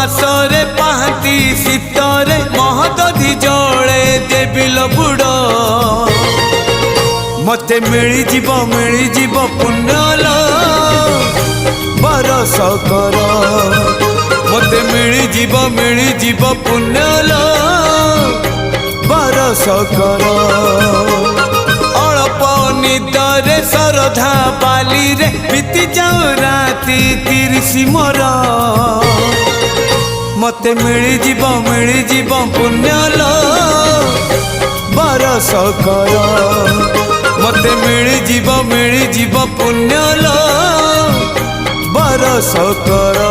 मासरे पाहांती शीतरे महदधि जले देबिल बुड़ मते मिली जीव पुण्यल बरस कर मते मिली जीव पुण्यल बरस कर अल्प निदरे सरधा बाली रे बीती जाऊ राती 30 मोर मते मिली जीव पुण्यल बरस कर मते मिली जीव पुण्यल बरस कर।